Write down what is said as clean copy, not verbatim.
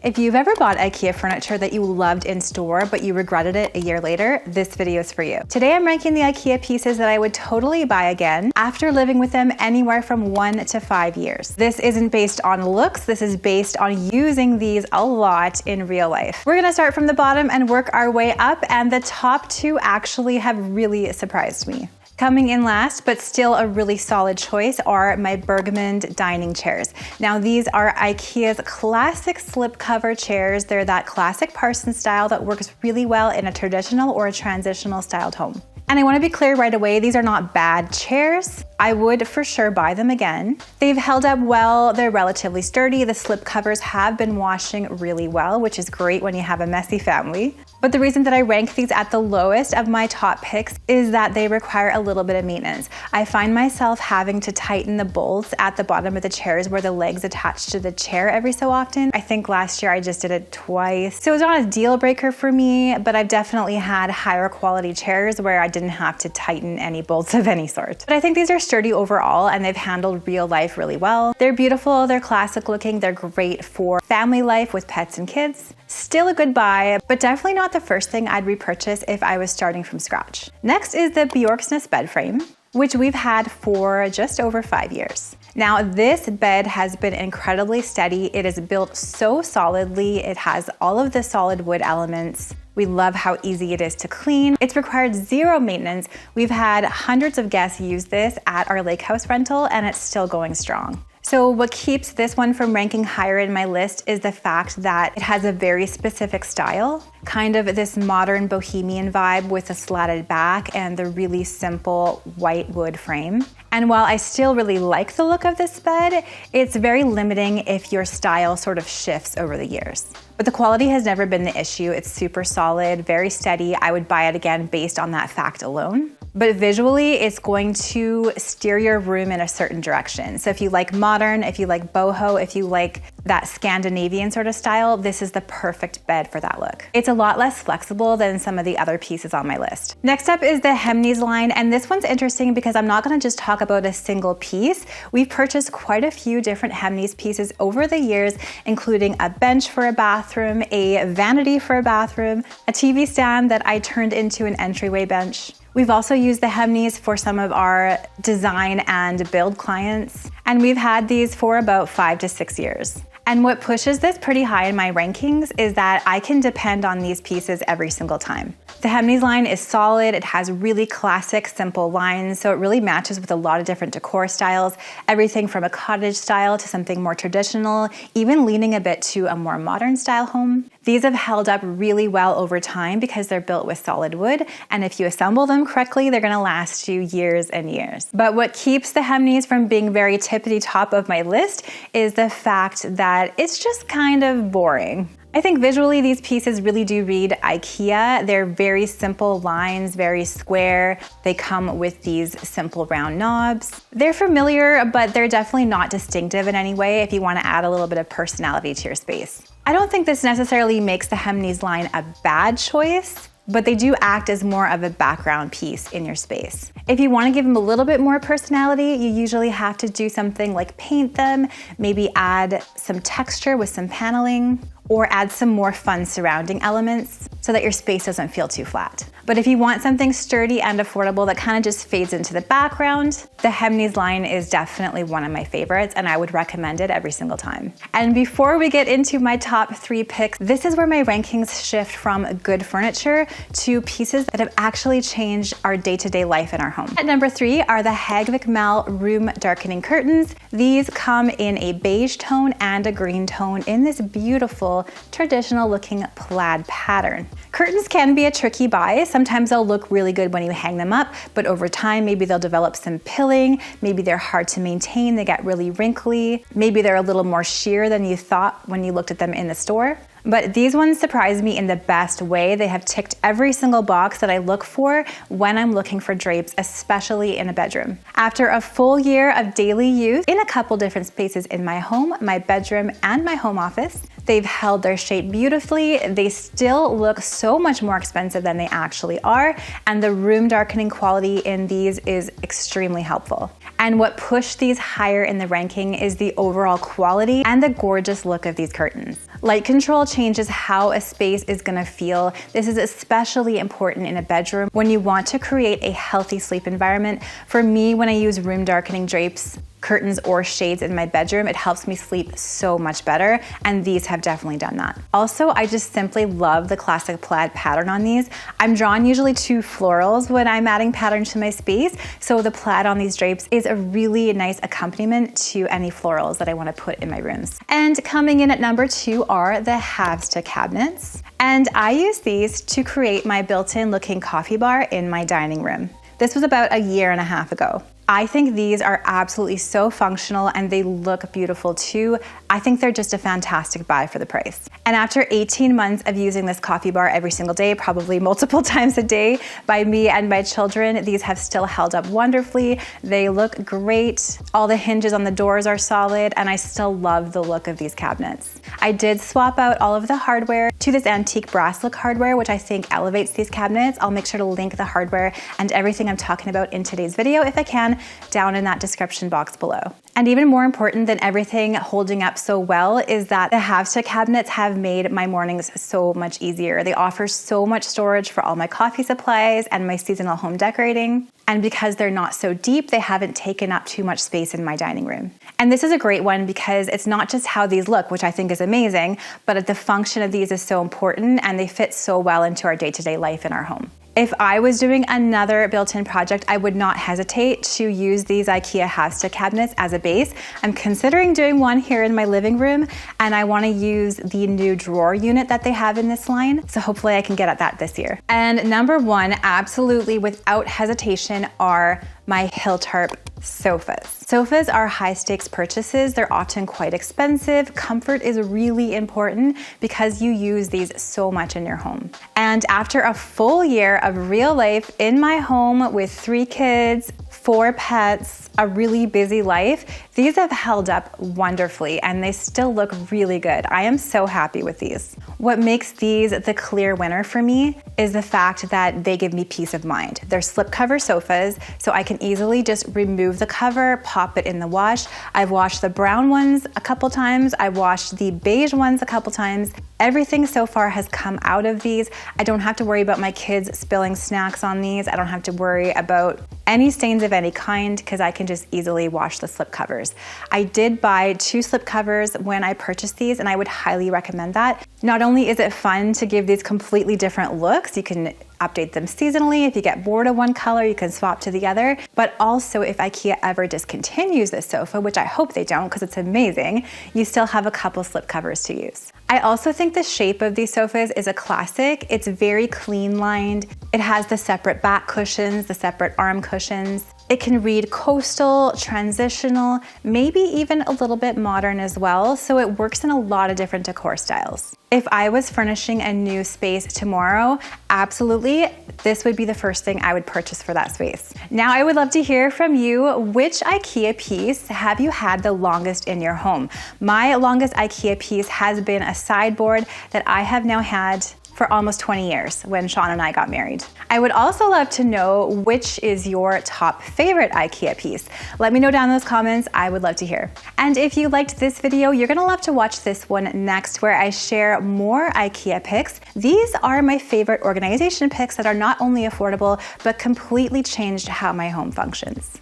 If you've ever bought IKEA furniture that you loved in store, but you regretted it a year later, this video is for you. Today I'm ranking the IKEA pieces that I would totally buy again after living with them anywhere from 1 to 5 years. This isn't based on looks, this is based on using these a lot in real life. We're gonna start from the bottom and work our way up, and the top two actually have really surprised me. Coming in last, but still a really solid choice, are my BERGMUND dining chairs. Now these are IKEA's classic slipcover chairs. They're that classic Parsons style that works really well in a traditional or a transitional styled home. And I want to be clear right away, these are not bad chairs. I would for sure buy them again. They've held up well, they're relatively sturdy. The slip covers have been washing really well, which is great when you have a messy family. But the reason that I rank these at the lowest of my top picks is that they require a little bit of maintenance. I find myself having to tighten the bolts at the bottom of the chairs where the legs attach to the chair every so often. I think last year I just did it twice. So it's not a deal breaker for me, but I've definitely had higher quality chairs where I didn't have to tighten any bolts of any sort. But I think these are sturdy overall, and they've handled real life really well. They're beautiful, they're classic looking, they're great for family life with pets and kids. Still a good buy, but definitely not the first thing I'd repurchase if I was starting from scratch. Next is the BJÖRKSNÄS bed frame, which we've had for just over 5 years. Now this bed has been incredibly steady. It is built so solidly. It has all of the solid wood elements. We love how easy it is to clean. It's required zero maintenance. We've had hundreds of guests use this at our lake house rental, and it's still going strong. So what keeps this one from ranking higher in my list is the fact that it has a very specific style, kind of this modern bohemian vibe with a slatted back and the really simple white wood frame. And while I still really like the look of this bed, it's very limiting if your style sort of shifts over the years. But the quality has never been the issue. It's super solid, very steady. I would buy it again based on that fact alone. But visually, it's going to steer your room in a certain direction. So if you like modern, if you like boho, if you like that Scandinavian sort of style, this is the perfect bed for that look. It's a lot less flexible than some of the other pieces on my list. Next up is the HEMNES line, and this one's interesting because I'm not gonna just talk about a single piece. We've purchased quite a few different HEMNES pieces over the years, including a bench for a bathroom, a vanity for a bathroom, a TV stand that I turned into an entryway bench. We've also used the HEMNES for some of our design and build clients, and we've had these for about 5 to 6 years. And what pushes this pretty high in my rankings is that I can depend on these pieces every single time. The HEMNES line is solid, it has really classic, simple lines, so it really matches with a lot of different decor styles, everything from a cottage style to something more traditional, even leaning a bit to a more modern style home. These have held up really well over time because they're built with solid wood, and if you assemble them correctly, they're gonna last you years and years. But what keeps the HEMNES from being very tippity top of my list is the fact that it's just kind of boring. I think visually these pieces really do read IKEA. They're very simple lines, very square. They come with these simple round knobs. They're familiar, but they're definitely not distinctive in any way if you want to add a little bit of personality to your space. I don't think this necessarily makes the HEMNES line a bad choice, but they do act as more of a background piece in your space. If you want to give them a little bit more personality, you usually have to do something like paint them, maybe add some texture with some paneling, or add some more fun surrounding elements so that your space doesn't feel too flat. But if you want something sturdy and affordable that kind of just fades into the background, the HEMNES line is definitely one of my favorites, and I would recommend it every single time. And before we get into my top 3 picks, this is where my rankings shift from good furniture to pieces that have actually changed our day-to-day life in our home. At number 3 are the HÄGGVECKMAL room darkening curtains. These come in a beige tone and a green tone in this beautiful traditional looking plaid pattern. Curtains can be a tricky buy. Sometimes they'll look really good when you hang them up, but over time maybe they'll develop some pilling, maybe they're hard to maintain, they get really wrinkly, maybe they're a little more sheer than you thought when you looked at them in the store. But these ones surprise me in the best way. They have ticked every single box that I look for when I'm looking for drapes, especially in a bedroom. After a full year of daily use in a couple different spaces in my home, my bedroom, and my home office, they've held their shape beautifully. They still look so so much more expensive than they actually are, and the room darkening quality in these is extremely helpful. And what pushed these higher in the ranking is the overall quality and the gorgeous look of these curtains. Light control changes how a space is gonna feel. This is especially important in a bedroom when you want to create a healthy sleep environment. For me, when I use room darkening drapes, curtains, or shades in my bedroom, it helps me sleep so much better, and these have definitely done that. Also, I just simply love the classic plaid pattern on these. I'm drawn usually to florals when I'm adding pattern to my space, so the plaid on these drapes is a really nice accompaniment to any florals that I want to put in my rooms. And coming in at number 2 are the HAVSTA cabinets, and I use these to create my built-in looking coffee bar in my dining room. This was about a year and a half ago. I think these are absolutely so functional and they look beautiful too. I think they're just a fantastic buy for the price. And after 18 months of using this coffee bar every single day, probably multiple times a day by me and my children, these have still held up wonderfully. They look great. All the hinges on the doors are solid, and I still love the look of these cabinets. I did swap out all of the hardware to this antique brass look hardware, which I think elevates these cabinets. I'll make sure to link the hardware and everything I'm talking about in today's video, if I can, down in that description box below. And even more important than everything holding up so well is that the HAVSTA cabinets have made my mornings so much easier. They offer so much storage for all my coffee supplies and my seasonal home decorating. And because they're not so deep, they haven't taken up too much space in my dining room. And this is a great one because it's not just how these look, which I think is amazing, but the function of these is so important and they fit so well into our day-to-day life in our home. If I was doing another built-in project, I would not hesitate to use these IKEA HAVSTA cabinets as a base. I'm considering doing one here in my living room, and I want to use the new drawer unit that they have in this line, so hopefully I can get at that this year. And number 1, absolutely without hesitation, are my HYLTARP sofas. Sofas are high stakes purchases. They're often quite expensive. Comfort is really important because you use these so much in your home. And after a full year of real life in my home with 3 kids, 4 pets, a really busy life, these have held up wonderfully and they still look really good. I am so happy with these. What makes these the clear winner for me is the fact that they give me peace of mind. They're slipcover sofas, so I can easily just remove the cover, pop it in the wash. I've washed the brown ones a couple times. I've washed the beige ones a couple times. Everything so far has come out of these. I don't have to worry about my kids spilling snacks on these. I don't have to worry about any stains of any kind because I can just easily wash the slip covers. I did buy 2 slip covers when I purchased these, and I would highly recommend that. Not only is it fun to give these completely different looks, you can update them seasonally. If you get bored of one color, you can swap to the other. But also, if IKEA ever discontinues this sofa, which I hope they don't because it's amazing, you still have a couple slip covers to use. I also think the shape of these sofas is a classic. It's very clean lined. It has the separate back cushions, the separate arm cushions. It can read coastal, transitional, maybe even a little bit modern as well, so it works in a lot of different decor styles. If I was furnishing a new space tomorrow, absolutely, this would be the first thing I would purchase for that space. Now I would love to hear from you, which IKEA piece have you had the longest in your home? My longest IKEA piece has been a sideboard that I have now had for almost 20 years when Sean and I got married. I would also love to know which is your top favorite IKEA piece. Let me know down in those comments. I would love to hear. And if you liked this video, you're gonna love to watch this one next where I share more IKEA picks. These are my favorite organization picks that are not only affordable, but completely changed how my home functions.